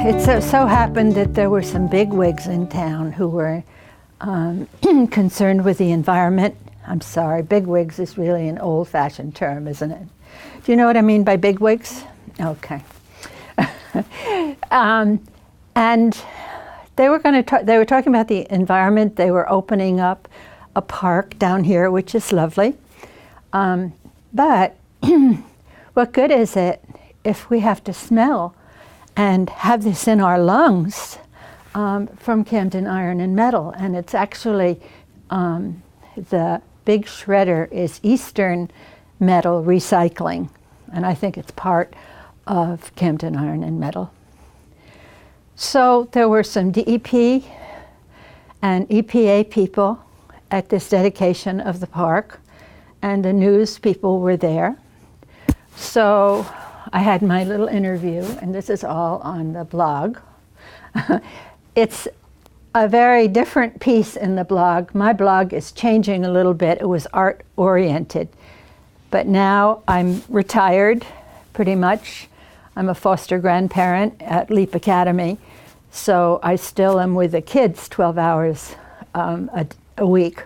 It so happened that there were some bigwigs in town who were concerned with the environment. I'm sorry, bigwigs is really an old-fashioned term, isn't it? Do you know what I mean by bigwigs? Okay. And they were talking about the environment. They were opening up a park down here, which is lovely. But what good is it if we have to smell and have this in our lungs from Camden Iron and Metal? And it's actually, the big shredder is Eastern Metal Recycling. And I think it's part of Camden Iron and Metal. So there were some DEP and EPA people at this dedication of the park, and the news people were there. So I had my little interview, and this is all on the blog. It's a very different piece in the blog. My blog is changing a little bit. It was art-oriented. But now I'm retired, pretty much. I'm a foster grandparent at Leap Academy, so I still am with the kids 12 hours a week.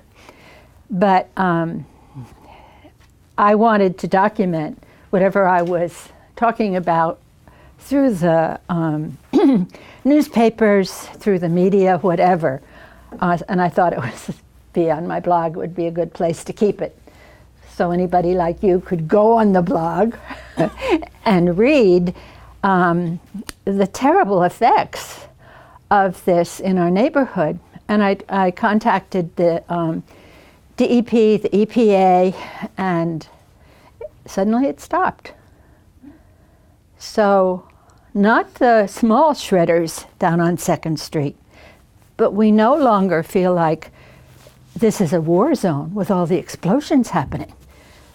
But I wanted to document whatever I was talking about through the newspapers, through the media, whatever. And I thought it would be on my blog. It would be a good place to keep it. So anybody like you could go on the blog and read the terrible effects of this in our neighborhood. And I contacted the DEP, the EPA, and suddenly it stopped. So not the small shredders down on 2nd Street, but we no longer feel like this is a war zone with all the explosions happening.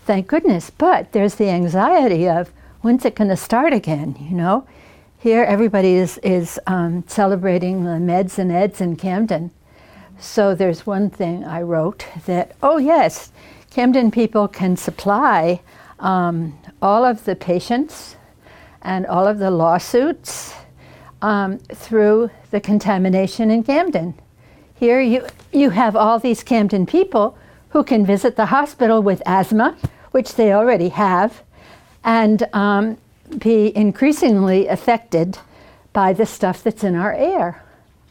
Thank goodness. But there's the anxiety of, when's it going to start again, you know? Here everybody is celebrating the meds and eds in Camden. So there's one thing I wrote that, oh yes, Camden people can supply all of the patients and all of the lawsuits through the contamination in Camden. Here you have all these Camden people who can visit the hospital with asthma, which they already have, and be increasingly affected by the stuff that's in our air.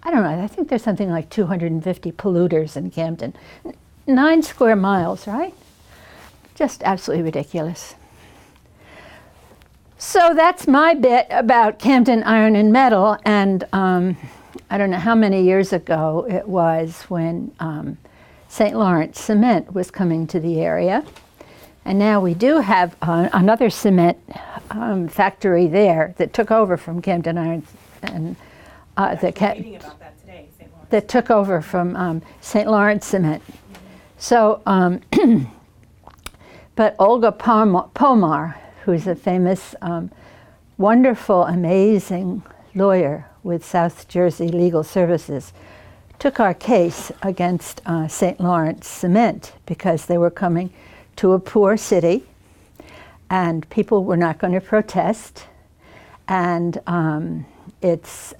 I don't know, I think there's something like 250 polluters in Camden. 9 square miles, right? Just absolutely ridiculous. So that's my bit about Camden Iron and Metal, and I don't know how many years ago it was when St. Lawrence Cement was coming to the area. And now we do have another cement factory there that took over from Camden Iron and reading about that today, St. Lawrence. That took over from St. Lawrence Cement. So, but Olga Pomar, who's a famous, wonderful, amazing lawyer with South Jersey Legal Services, took our case against St. Lawrence Cement because they were coming to a poor city and people were not going to protest, and it's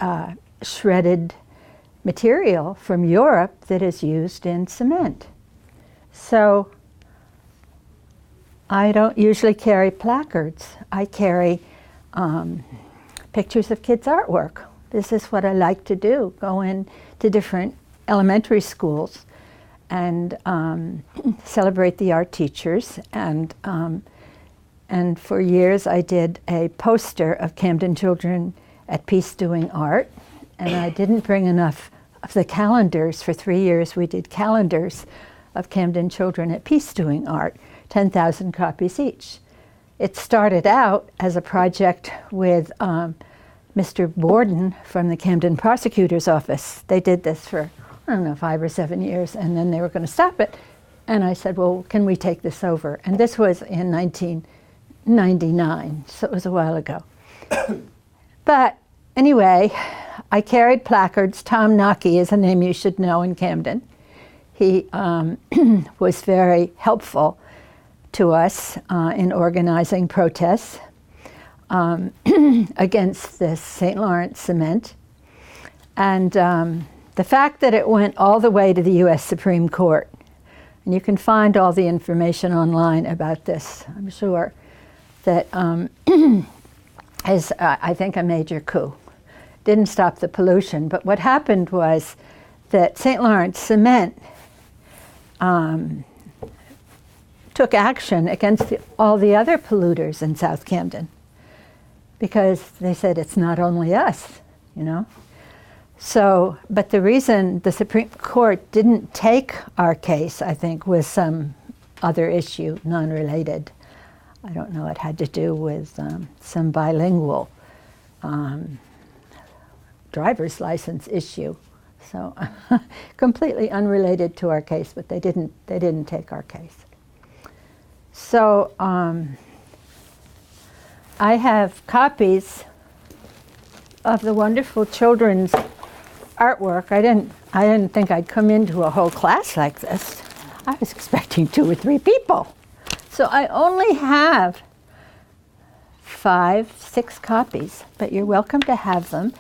shredded material from Europe that is used in cement. So I don't usually carry placards. I carry pictures of kids' artwork. This is what I like to do, go in to different elementary schools and celebrate the art teachers. And for years I did a poster of Camden children at Peace doing art, and I didn't bring enough of the calendars. For 3 years we did calendars of Camden children at Peace doing art, 10,000 copies each. It started out as a project with Mr. Borden from the Camden Prosecutor's Office. They did this for, I don't know, 5 or 7 years, and then they were going to stop it. And I said, well, can we take this over? And this was in 1999, so it was a while ago. But anyway, I carried placards. Tom Nockey is a name you should know in Camden. He was very helpful to us in organizing protests. against this St. Lawrence cement. And the fact that it went all the way to the U.S. Supreme Court, and you can find all the information online about this, I'm sure, that is, I think, a major coup. Didn't stop the pollution, but what happened was that St. Lawrence Cement took action against all the other polluters in South Camden, because they said it's not only us, you know. So, but the reason the Supreme Court didn't take our case, I think, was some other issue, non-related. I don't know, it had to do with some bilingual driver's license issue. So, completely unrelated to our case, but they didn't take our case. So, I have copies of the wonderful children's artwork. I didn't think I'd come into a whole class like this. I was expecting 2 or 3 people. So I only have 5, 6 copies, but you're welcome to have them.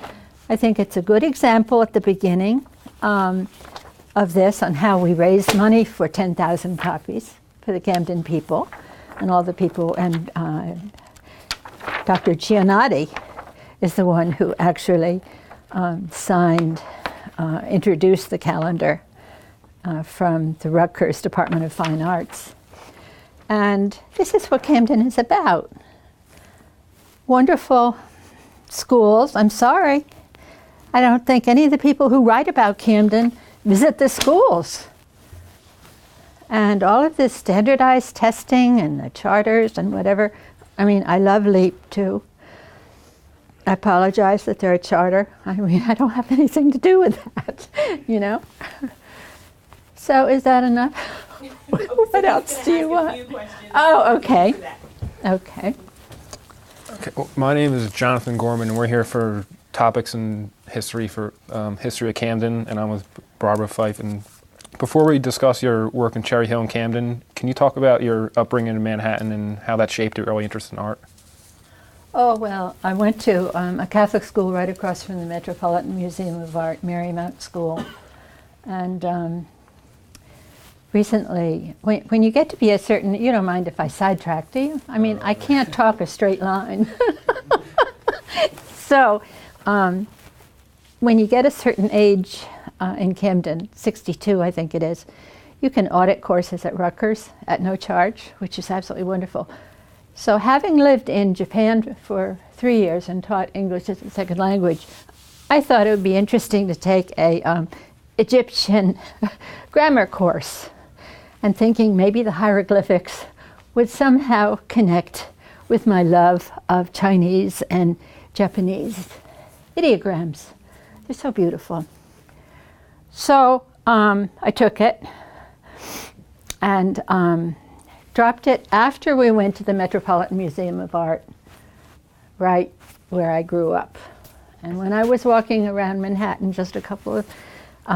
I think it's a good example at the beginning of this on how we raised money for 10,000 copies for the Camden people and all the people, and Dr. Giannotti is the one who actually introduced the calendar from the Rutgers Department of Fine Arts. And this is what Camden is about. Wonderful schools. I'm sorry, I don't think any of the people who write about Camden visit the schools. And all of this standardized testing and the charters and whatever. I mean, I love LEAP too. I apologize that they're a charter. I mean, I don't have anything to do with that, you know. So is that enough? What else do you want? Oh, okay. Okay. Okay. Well, my name is Jonathan Gorman, and we're here for topics in history for History of Camden, and I'm with Barbara Pfeiffer. And before we discuss your work in Cherry Hill and Camden, can you talk about your upbringing in Manhattan and how that shaped your early interest in art? Oh, well, I went to a Catholic school right across from the Metropolitan Museum of Art, Marymount School. And recently, when you get to be a certain, you don't mind if I sidetrack, do you? I mean, I can't talk a straight line. So, when you get a certain age in Camden, 62 I think it is, you can audit courses at Rutgers at no charge, which is absolutely wonderful. So having lived in Japan for 3 years and taught English as a second language, I thought it would be interesting to take a Egyptian grammar course, and thinking maybe the hieroglyphics would somehow connect with my love of Chinese and Japanese ideograms. They're so beautiful. So I took it and dropped it after we went to the Metropolitan Museum of Art, right where I grew up. And when I was walking around Manhattan just a couple of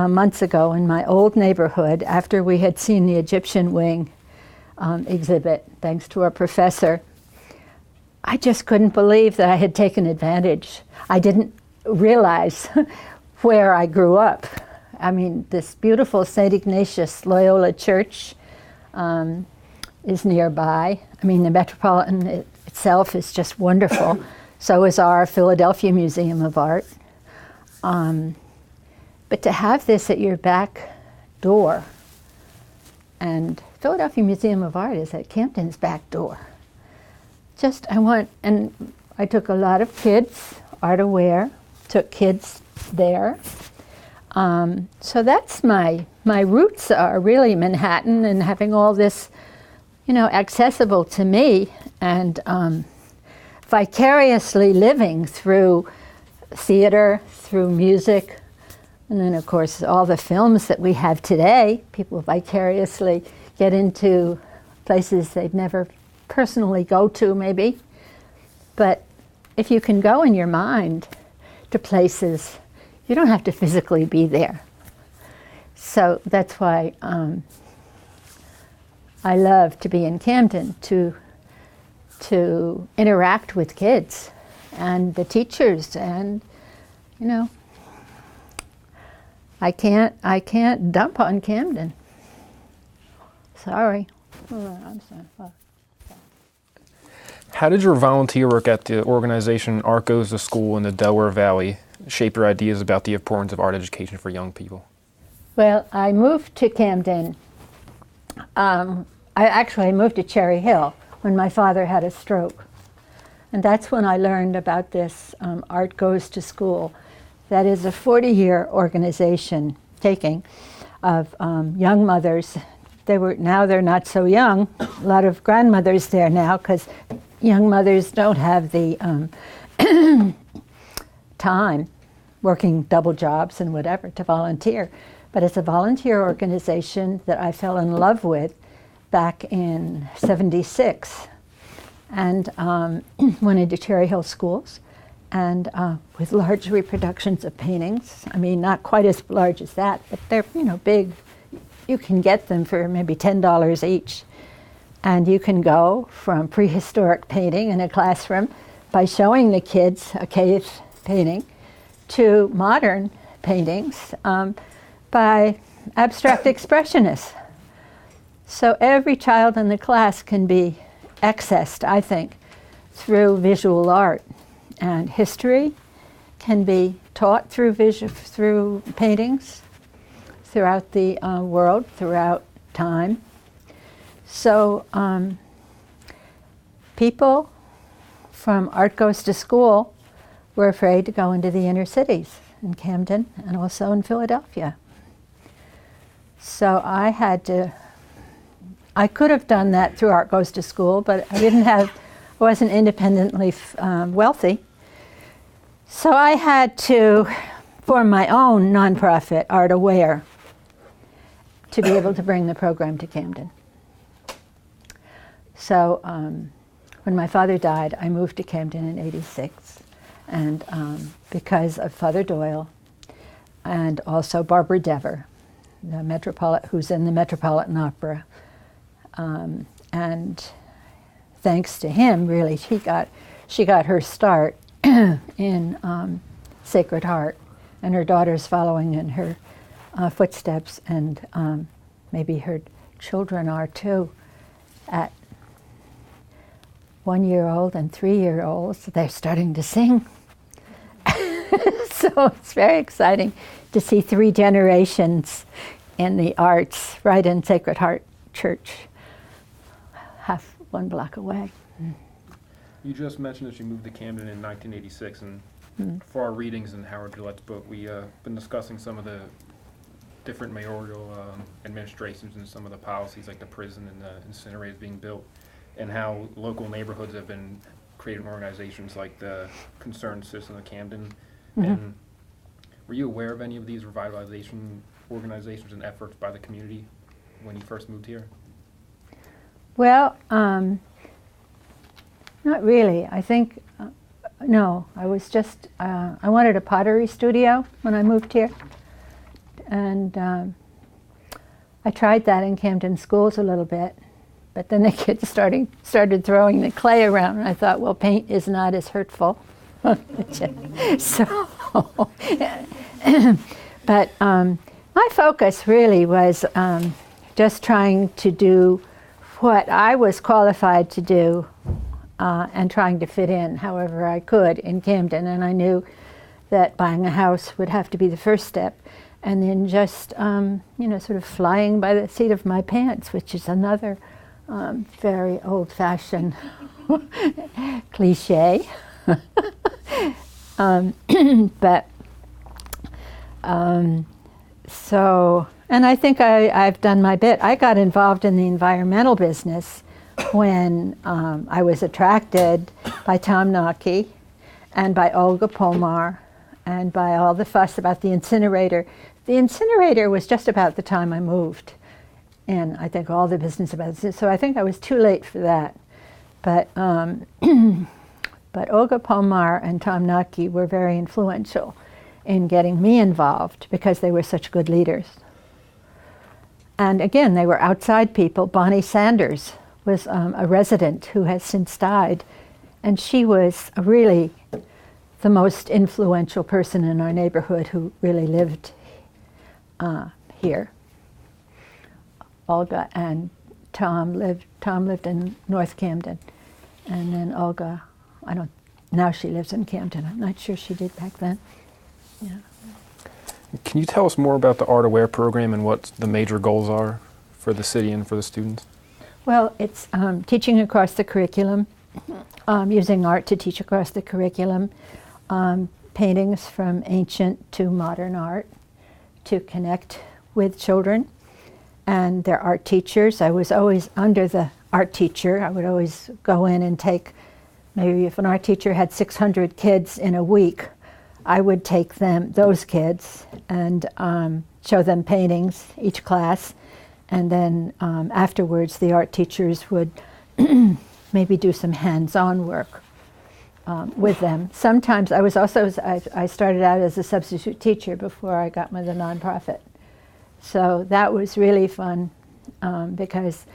months ago in my old neighborhood, after we had seen the Egyptian wing exhibit, thanks to our professor, I just couldn't believe that I had taken advantage. I didn't realize where I grew up. I mean, this beautiful St. Ignatius Loyola Church is nearby. I mean, the Metropolitan itself is just wonderful. So is our Philadelphia Museum of Art. But to have this at your back door, and Philadelphia Museum of Art is at Camden's back door. And I took a lot of kids, art aware, took kids there. So that's my roots are really Manhattan and having all this, you know, accessible to me, and vicariously living through theater, through music, and then of course all the films that we have today. People vicariously get into places they'd never personally go to maybe, but if you can go in your mind to places, you don't have to physically be there. So that's why I love to be in Camden, to to interact with kids and the teachers, and you know, I can't dump on Camden. Sorry. I'm sorry. How did your volunteer work at the organization Art Goes to School in the Delaware Valley shape your ideas about the importance of art education for young people? Well, I moved to Camden. I moved to Cherry Hill when my father had a stroke. And that's when I learned about this Art Goes to School. That is a 40-year organization taking of young mothers. Now they're not so young. A lot of grandmothers there now, because young mothers don't have the time working double jobs and whatever to volunteer. But it's a volunteer organization that I fell in love with back in '76, and went into Cherry Hill schools, and with large reproductions of paintings. I mean, not quite as large as that, but they're big. You can get them for maybe $10 each, and you can go from prehistoric painting in a classroom by showing the kids a cave painting to modern paintings by abstract expressionists. So every child in the class can be accessed, I think, through visual art, and history can be taught through paintings throughout the world, throughout time. So people from Art Goes to School were afraid to go into the inner cities in Camden and also in Philadelphia. So I could have done that through Art Goes to School, but I wasn't independently wealthy. So I had to form my own nonprofit, Art Aware, to be able to bring the program to Camden. So when my father died, I moved to Camden in '86, and because of Father Doyle and also Barbara Dever, who's in the Metropolitan Opera, and thanks to him, really, she got her start in Sacred Heart, and her daughter's following in her footsteps, and maybe her children are too. At 1-year-old and 3-year-olds, they're starting to sing. So it's very exciting to see 3 generations in the arts right in Sacred Heart Church, half 1 block away. You just mentioned that you moved to Camden in 1986, and for our readings in Howard Gillette's book, we've been discussing some of the different mayoral administrations and some of the policies, like the prison and the incinerators being built, and how local neighborhoods have been creating organizations like the Concerned Citizen of Camden. Mm-hmm. And were you aware of any of these revitalization organizations and efforts by the community when you first moved here? Well, not really. I think, no, I was just, I wanted a pottery studio when I moved here. And I tried that in Camden schools a little bit, but then the kids started throwing the clay around, and I thought, well, paint is not as hurtful. So, but my focus really was just trying to do what I was qualified to do, and trying to fit in however I could in Camden. And I knew that buying a house would have to be the first step, and then just sort of flying by the seat of my pants, which is another very old-fashioned cliche. So, and I think I've done my bit. I got involved in the environmental business when I was attracted by Tom Nockey and by Olga Pomar and by all the fuss about the incinerator. The incinerator was just about the time I moved, and I think all the business about it. So I think I was too late for that. But but Olga Pomar and Tom Nockey were very influential in getting me involved because they were such good leaders. And again, they were outside people. Bonnie Sanders was a resident who has since died, and she was really the most influential person in our neighborhood who really lived here. Olga and Tom lived in North Camden, and then Olga, now she lives in Camden. I'm not sure she did back then. Yeah. Can you tell us more about the Art Aware program and what the major goals are for the city and for the students? Well, it's teaching across the curriculum, using art to teach across the curriculum, paintings from ancient to modern art to connect with children and their art teachers. I was always under the art teacher. I would always go in and take, maybe if an art teacher had 600 kids in a week, I would take those kids, and show them paintings, each class, and then afterwards the art teachers would maybe do some hands-on work with them. Sometimes I started out as a substitute teacher before I got with the nonprofit. So that was really fun because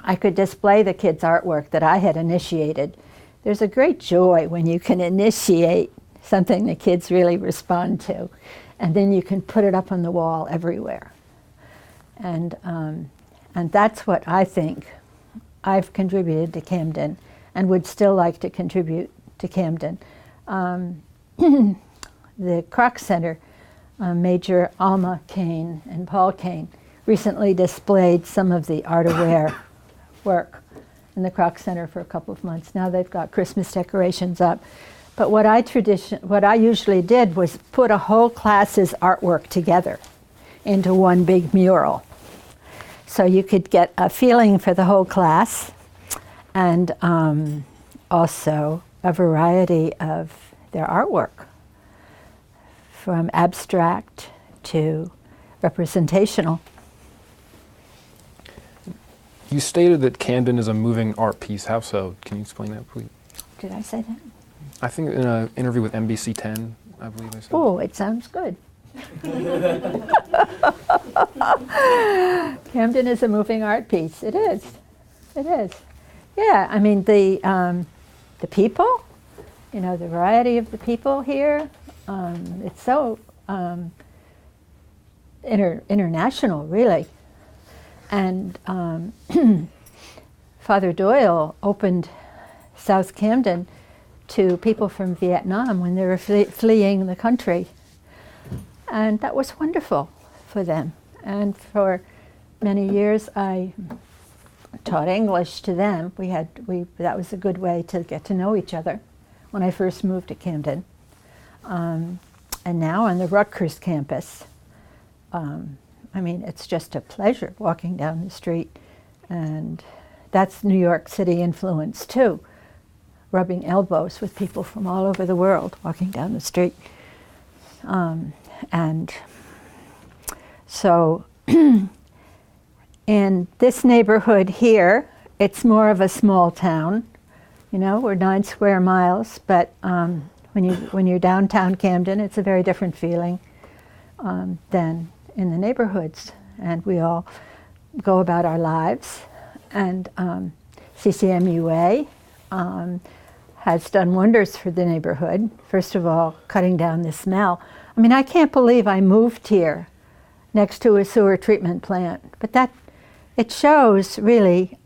I could display the kids' artwork that I had initiated. There's a great joy when you can initiate something the kids really respond to, and then you can put it up on the wall everywhere. And that's what I think I've contributed to Camden and would still like to contribute to Camden. The Kroc Center, Major Alma Kane and Paul Kane, recently displayed some of the Art Aware work in the Kroc Center for a couple of months. Now they've got Christmas decorations up. But what I usually did was put a whole class's artwork together into one big mural. So you could get a feeling for the whole class, and also a variety of their artwork, from abstract to representational. You stated that Camden is a moving art piece. How so? Can you explain that, please? Did I say that? I think in an interview with NBC 10, I believe I said. Oh, it sounds good. Camden is a moving art piece. It is. It is. Yeah, I mean the people, the variety of the people here. It's so international, really. And Father Doyle opened South Camden to people from Vietnam when they were fleeing the country. And that was wonderful for them. And for many years I taught English to them. That was a good way to get to know each other when I first moved to Camden. And now on the Rutgers campus, it's just a pleasure walking down the street. And that's New York City influence too, rubbing elbows with people from all over the world walking down the street. And so in this neighborhood here, it's more of a small town. We're 9 square miles, but when you're downtown Camden, it's a very different feeling than in the neighborhoods. And we all go about our lives. And CCMUA has done wonders for the neighborhood. First of all, cutting down the smell. I can't believe I moved here next to a sewer treatment plant, but it shows really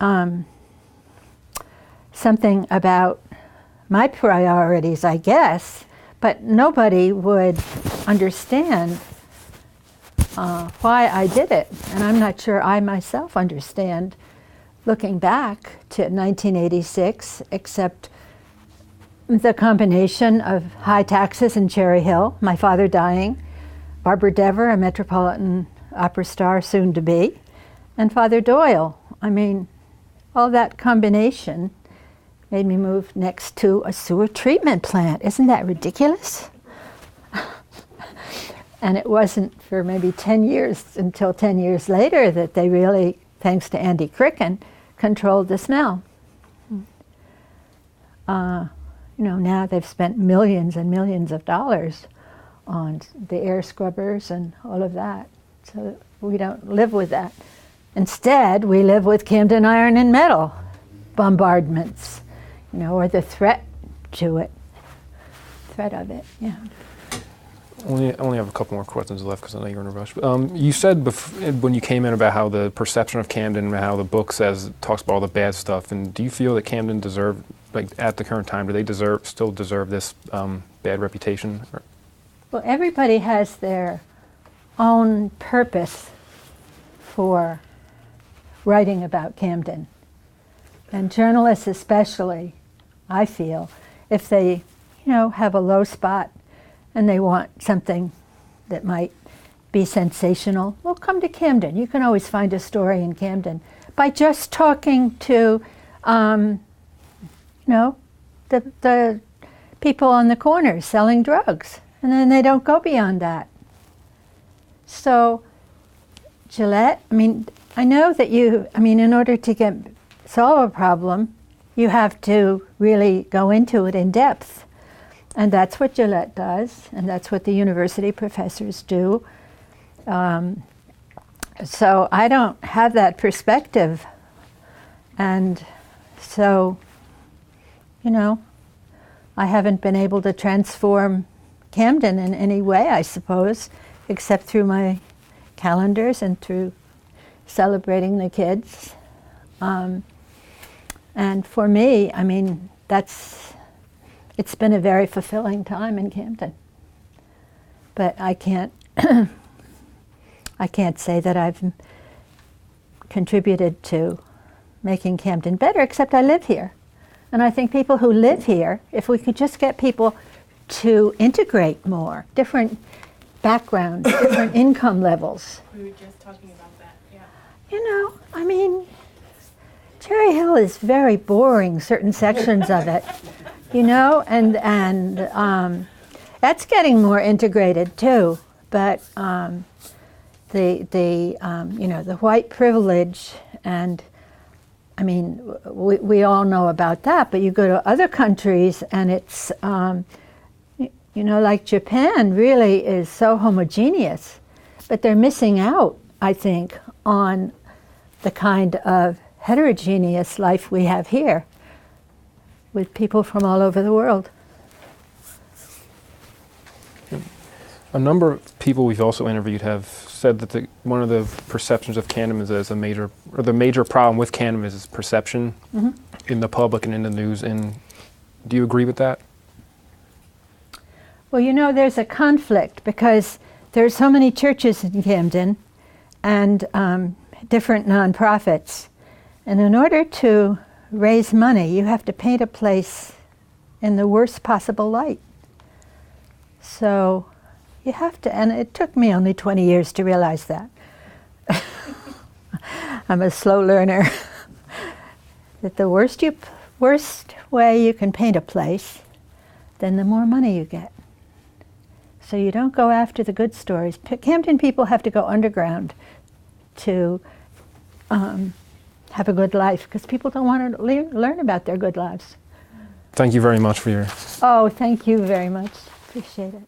something about my priorities, I guess, but nobody would understand why I did it. And I'm not sure I myself understand looking back to 1986, except the combination of high taxes in Cherry Hill, my father dying, Barbara Dever, a Metropolitan Opera star soon to be, and Father Doyle. All that combination made me move next to a sewer treatment plant. Isn't that ridiculous? And it wasn't for maybe 10 years, until 10 years later, that they really, thanks to Andy Cricken, controlled the smell. Now they've spent millions and millions of dollars on the air scrubbers and all of that. So we don't live with that Instead, we live with Camden iron and metal bombardments, or the threat to it. Threat of it, yeah. I only have a couple more questions left because I know you're in a rush. You said when you came in about how the perception of Camden and how the book talks about all the bad stuff. And do you feel that Camden deserved, at the current time, do they still deserve this bad reputation? Well, everybody has their own purpose for writing about Camden. And journalists especially, I feel, if they, have a low spot and they want something that might be sensational, well, come to Camden. You can always find a story in Camden by just talking to, the people on the corners selling drugs. And then they don't go beyond that. So, Gillette, I know that in order to solve a problem, you have to really go into it in depth. And that's what Gillette does, and that's what the university professors do. So I don't have that perspective. And so, I haven't been able to transform Camden in any way, I suppose, except through my calendars and through celebrating the kids. And for me, it's been a very fulfilling time in Camden. But I can't say that I've contributed to making Camden better, except I live here. And I think people who live here, if we could just get people to integrate more, different backgrounds, different income levels. We were just talking about that, yeah. Cherry Hill is very boring, certain sections of it, and that's getting more integrated too. But the white privilege, and we all know about that. But you go to other countries, and it's like Japan really is so homogeneous, but they're missing out, I think, on the kind of heterogeneous life we have here with people from all over the world. A number of people we've also interviewed have said that one of the perceptions of Camden is as the major problem with Camden is its perception in the public and in the news. And do you agree with that? Well, there's a conflict because there's so many churches in Camden and different nonprofits. And in order to raise money, you have to paint a place in the worst possible light. So you have to, and it took me only 20 years to realize that. I'm a slow learner. That the worst way you can paint a place, then the more money you get. So you don't go after the good stories. Camden people have to go underground to have a good life, because people don't want to learn about their good lives. Thank you very much for your... Oh, thank you very much. Appreciate it.